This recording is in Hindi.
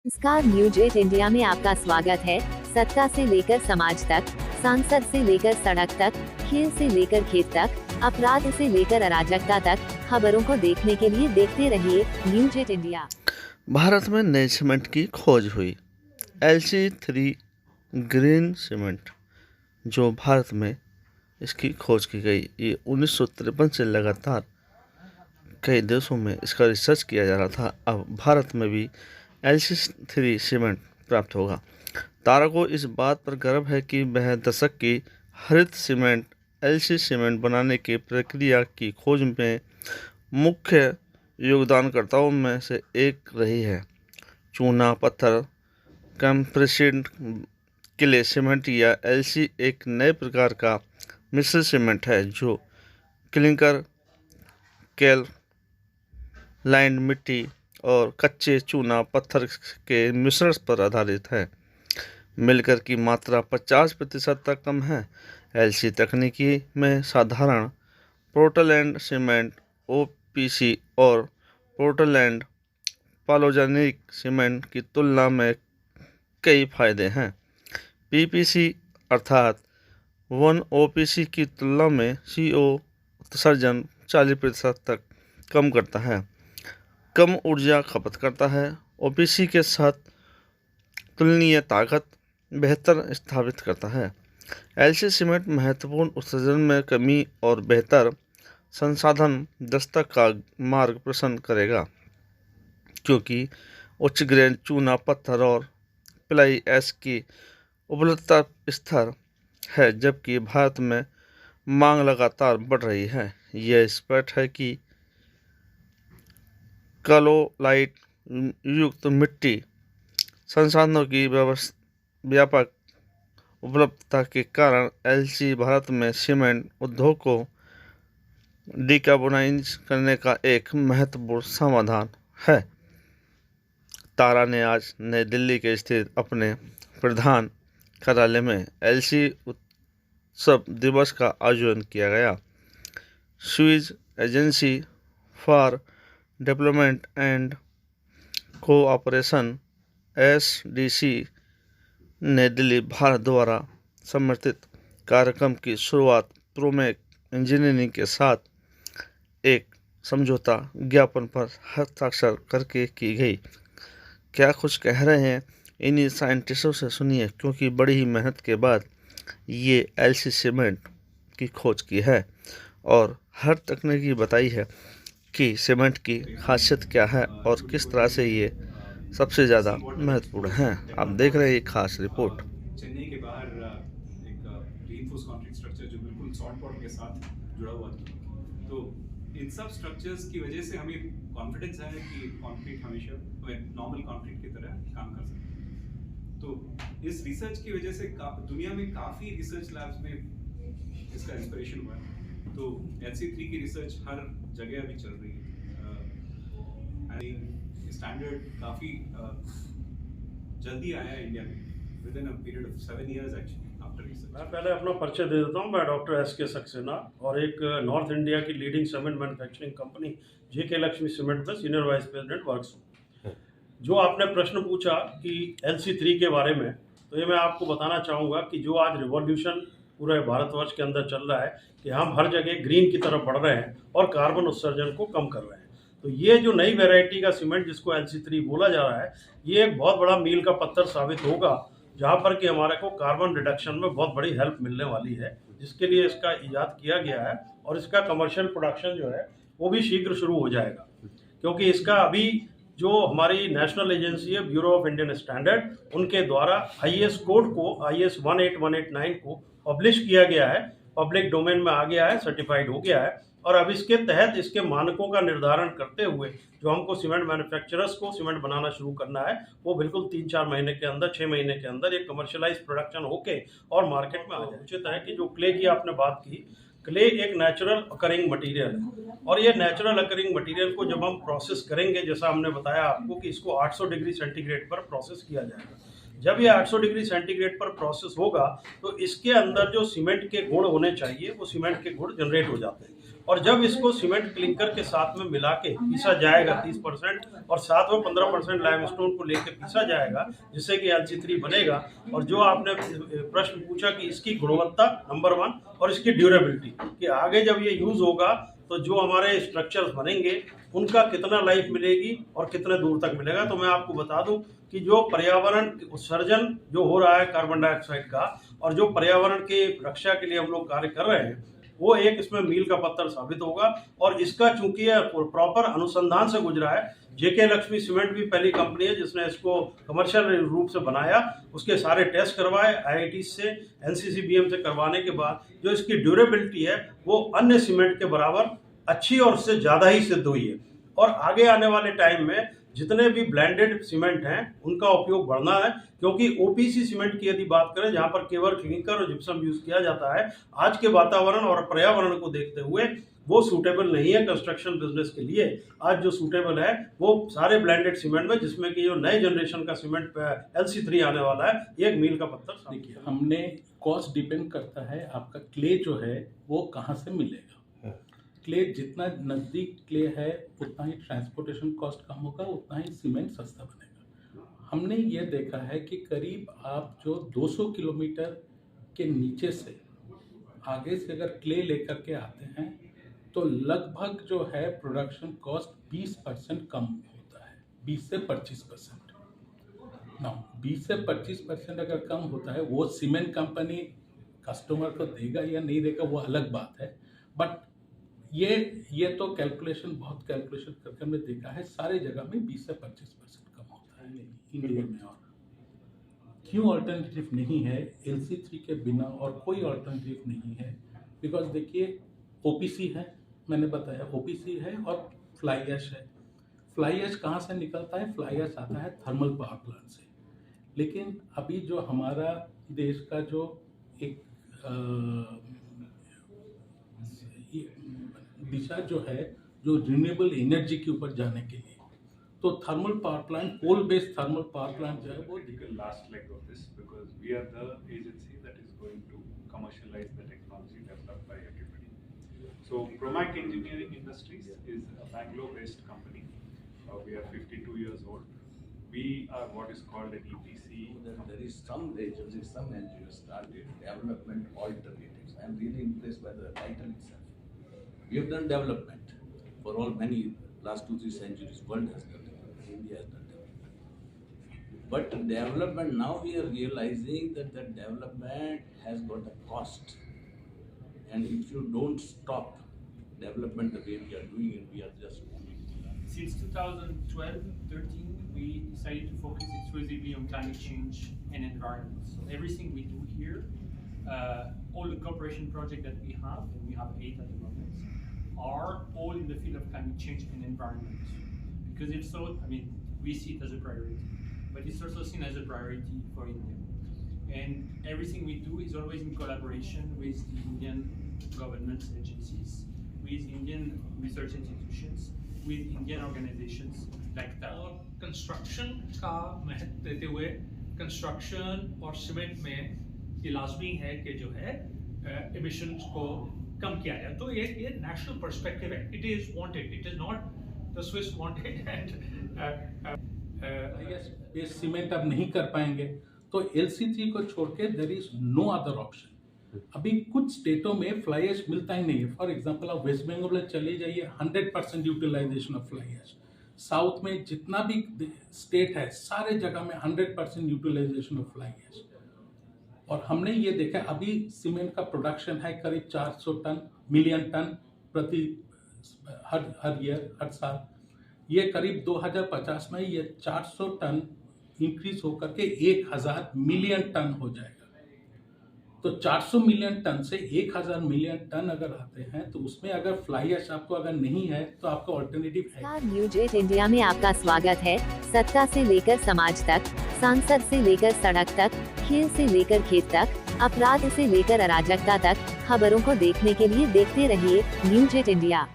नमस्कार, न्यूज 8 इंडिया में आपका स्वागत है। सत्ता से लेकर समाज तक, सांसद से लेकर सड़क तक, खेल से लेकर खेत तक, अपराध से लेकर अराजकता तक, खबरों को देखने के लिए देखते रहिए न्यूज 8 इंडिया। भारत में नए सीमेंट की खोज हुई। LC3 ग्रीन सीमेंट जो भारत में इसकी खोज की गई। ये 1953 से लगातार कई देशों में इसका रिसर्च किया जा रहा था। अब भारत में भी LC3 सीमेंट प्राप्त होगा। तारा को इस बात पर गर्व है कि वह दशक की हरित सीमेंट LC सीमेंट बनाने की प्रक्रिया की खोज में मुख्य योगदानकर्ताओं में से एक रही है। चूना पत्थर कंप्रेस्ड क्ले सीमेंट या LC एक नए प्रकार का मिश्र सीमेंट है जो क्लिंकर, कैललाइन मिट्टी और कच्चे चूना पत्थर के मिश्रण पर आधारित है। मिलकर की मात्रा 50% तक कम है। LC तकनीकी में साधारण पोर्टलैंड सीमेंट OPC और पोर्टलैंड पॉलीजैनिक सीमेंट की तुलना में कई फायदे हैं। PPC अर्थात 1OPC की तुलना में CO उत्सर्जन 40% तक कम करता है, कम ऊर्जा खपत करता है। OPC के साथ तुलनीय ताकत बेहतर स्थापित करता है। LC सीमेंट महत्वपूर्ण उत्सर्जन में कमी और बेहतर संसाधन दक्षता का मार्ग प्रशस्त करेगा, क्योंकि उच्च ग्रेड चूना पत्थर और प्लाई ऐश की उपलब्धता स्थिर है, जबकि भारत में मांग लगातार बढ़ रही है। यह स्पष्ट है कि कैलोलाइट युक्त मिट्टी संसाधनों की व्यापक उपलब्धता के कारण LC भारत में सीमेंट उद्योग को डिकार्बोनाइज करने का एक महत्वपूर्ण समाधान है। तारा ने आज नई दिल्ली के स्थित अपने प्रधान कार्यालय में LC उत्सव दिवस का आयोजन किया गया। Swiss agency for development and cooperation SDC नई दिल्ली भारत द्वारा समर्थित कार्यक्रम की शुरुआत प्रोमेक इंजीनियरिंग के साथ एक समझौता ज्ञापन पर हस्ताक्षर करके की गई। क्या कुछ कह रहे हैं इन्हीं साइंटिस्टों से सुनिए, क्योंकि बड़ी ही मेहनत के बाद ये LC सीमेंट की खोज की है और हर तकनीकी बताई है कि सीमेंट की खासियत क्या है और किस तरह से ये सबसे ज़्यादा महत्वपूर्ण है। आप देख रहे हैं एक खास रिपोर्ट। चेन्नई के बाहर एक रीइंफोर्स कंक्रीट स्ट्रक्चर जो बिल्कुल सॉल्ट पॉट के साथ जुड़ा हुआ था। तो इन सब स्ट्रक्चर्स की वजह से हमें कॉन्फिडेंस है कि कंक्रीट हमेशा नॉर्मल कंक्रीट की तरह काम कर सकता है। तो इस रिसर्च की वजह से दुनिया में काफ़ी रिसर्च लैब्स में इसका इंस्पिरेशन हुआ है। तो LC3 की रिसर्च हर जगह अभी चल रही है। स्टैंडर्ड काफ़ी जल्दी आया है इंडिया में, with in a period of 7 years actually after research. मैं पहले अपना परिचय दे देता हूँ। मैं डॉक्टर SK सक्सेना और एक नॉर्थ इंडिया की leading cement manufacturing company JK Lakshmi cement में सीनियर वाइस प्रेसिडेंट वर्क्स हूँ। जो आपने प्रश्न पूछा कि LC3 के बारे में, तो ये मैं आपको बताना चाहूँगा कि जो आज रिवॉल्यूशन पूरे भारतवर्ष के अंदर चल रहा है कि हम हर जगह ग्रीन की तरफ बढ़ रहे हैं और कार्बन उत्सर्जन को कम कर रहे हैं। तो ये जो नई वैरायटी का सीमेंट जिसको LC3 बोला जा रहा है, ये एक बहुत बड़ा मील का पत्थर साबित होगा, जहाँ पर कि हमारे को कार्बन रिडक्शन में बहुत बड़ी हेल्प मिलने वाली है, जिसके लिए इसका इजाद किया गया है और इसका कमर्शियल प्रोडक्शन जो है वो भी शीघ्र शुरू हो जाएगा। क्योंकि इसका अभी जो हमारी नेशनल एजेंसी है ब्यूरो ऑफ इंडियन स्टैंडर्ड, उनके द्वारा IS कोड को IS 18189 को पब्लिश किया गया है, पब्लिक डोमेन में आ गया है, सर्टिफाइड हो गया है। और अब इसके तहत इसके मानकों का निर्धारण करते हुए जो हमको सीमेंट मैन्युफैक्चरर्स को सीमेंट बनाना शुरू करना है, वो बिल्कुल 3-4 महीने के अंदर, 6 महीने के अंदर एक कमर्शियलाइज प्रोडक्शन होके और मार्केट में आ जाए। उचित है कि जो क्ले की आपने बात की, क्ले एक नेचुरल अकरिंग मटेरियल है और ये नेचुरल अकरिंग मटेरियल को जब हम प्रोसेस करेंगे, जैसा हमने बताया आपको कि इसको 800 डिग्री सेंटीग्रेड पर प्रोसेस किया जाएगा। जब ये 800 डिग्री सेंटीग्रेड पर प्रोसेस होगा तो इसके अंदर जो सीमेंट के गुण होने चाहिए वो सीमेंट के गुण जनरेट हो जाते हैं और जब इसको सीमेंट क्लिंकर के साथ में मिला के पीसा जाएगा 30% और साथ में 15% लाइमस्टोन को लेके पीसा जाएगा, जिससे कि LC3 बनेगा। और जो आपने प्रश्न पूछा कि इसकी गुणवत्ता नंबर 1 और इसकी ड्यूरेबिलिटी, कि आगे जब ये यूज होगा तो जो हमारे स्ट्रक्चर्स बनेंगे उनका कितना लाइफ मिलेगी और कितने दूर तक मिलेगा। तो मैं आपको बता दूं कि जो पर्यावरण उत्सर्जन जो हो रहा है कार्बन डाइऑक्साइड का, और जो पर्यावरण के रक्षा के लिए हम लोग कार्य कर रहे हैं, वो एक इसमें मील का पत्थर साबित होगा। और इसका चूंकि प्रॉपर अनुसंधान से गुजरा है, जेके लक्ष्मी सीमेंट भी पहली कंपनी है जिसने इसको कमर्शियल रूप से बनाया, उसके सारे टेस्ट करवाए IIT से, NCCBM से करवाने के बाद जो इसकी ड्यूरेबिलिटी है वो अन्य सीमेंट के बराबर अच्छी और उससे ज़्यादा ही सिद्ध हुई है। और आगे आने वाले टाइम में जितने भी ब्लेंडेड सीमेंट हैं उनका उपयोग बढ़ना है, क्योंकि OPC सीमेंट की यदि बात करें जहां पर केवल क्लिंकर और जिप्सम यूज किया जाता है, आज के वातावरण और पर्यावरण को देखते हुए वो सूटेबल नहीं है कंस्ट्रक्शन बिजनेस के लिए। आज जो सूटेबल है वो सारे ब्लेंडेड सीमेंट में, जिसमें कि जो नए जनरेशन का सीमेंट LC3 आने वाला है, एक मील का पत्थर। देखिए, हमने कॉस्ट डिपेंड करता है आपका क्ले जो है वो कहाँ से मिलेगा। क्ले जितना नज़दीक क्ले है उतना ही ट्रांसपोर्टेशन कॉस्ट कम होगा, उतना ही सीमेंट सस्ता बनेगा। हमने ये देखा है कि करीब आप जो 200 किलोमीटर के नीचे से आगे से अगर क्ले लेकर के आते हैं तो लगभग जो है प्रोडक्शन कॉस्ट 20% कम होता है, 20 से 25%। ना 20 से 25% अगर कम होता है, वो सीमेंट कंपनी कस्टमर को देगा या नहीं देगा वो अलग बात है, बट ये तो कैलकुलेशन, बहुत कैलकुलेशन करके हमने देखा है सारे जगह में 20 से 25% कम होता है इंडिया में। और क्यों अल्टरनेटिव नहीं है LC3 के बिना, और कोई अल्टरनेटिव नहीं है, बिकॉज देखिए OPC है, मैंने बताया OPC है और फ्लाई ऐश है। फ्लाई ऐश कहाँ से निकलता है? फ्लाई ऐश आता है थर्मल पावर प्लांट से। लेकिन अभी जो हमारा देश का जो एक दिशा जो है जो रिन्यूएबल एनर्जी के ऊपर जाने के लिए, तो thermal power plant, coal based thermal power plant जो है वो last leg of this, because we are the agency that is going to commercialize the technology developed by everybody. So Promac Engineering Industries is a Bangalore-based company. We are 52 years old. We are what is called an EPC. There is some agencies, some NGOs started development alternatives. I am really impressed by the title itself. We have done development for all many last 2-3 centuries. World has done development, India has done development. But development now we are realizing that that development has got a cost, and if you don't stop development the way we are doing it, we are just moving. Since 2012-13, we decided to focus exclusively on climate change and environment. So everything we do here, all the cooperation projects that we have, and we have 8 at the moment, are all in the field of climate change and environment. Because it's so, we see it as a priority, but it's also seen as a priority for India. And everything we do is always in collaboration with the Indian government agencies, with Indian research institutions, with Indian organizations like that. और कंस्ट्रक्शन का महत्व देते हुए कंस्ट्रक्शन और सीमेंट में ये लाजमी है कि जो है एमिशंस को कम किया जाए। तो ये नेशनल पर्सपेक्टिव है, it is wanted, it is not the swiss wanted and ये सीमेंट अब नहीं कर पाएंगे तो LC3 को छोड़ के there is no other option. अभी कुछ स्टेटों में फ्लाई ऐश मिलता ही नहीं है। फॉर एग्जांपल आप वेस्ट बंगाल में चले जाइए, 100% utilisation of fly ash. South में जितना भी स्टेट है सारे जगह में 100% यूटिलाइजेशन ऑफ फ्लाई ऐश। और हमने ये देखा अभी सीमेंट का प्रोडक्शन है करीब 400 मिलियन टन प्रति हर साल। ये करीब 2050 में ये 400 टन इंक्रीज होकर के 1000 मिलियन टन हो जाएगा। तो 400 मिलियन टन से 1000 मिलियन टन अगर आते हैं तो उसमें अगर फ्लाई ऐश आपको अगर नहीं है तो आपका ऑल्टरनेटिव है। न्यूज 8 इंडिया में आपका स्वागत है। सत्ता से लेकर समाज तक, सांसद से लेकर सड़क तक, खेल से लेकर खेत तक, अपराध से लेकर अराजकता तक, खबरों को देखने के लिए देखते रहिए न्यूज 8 इंडिया।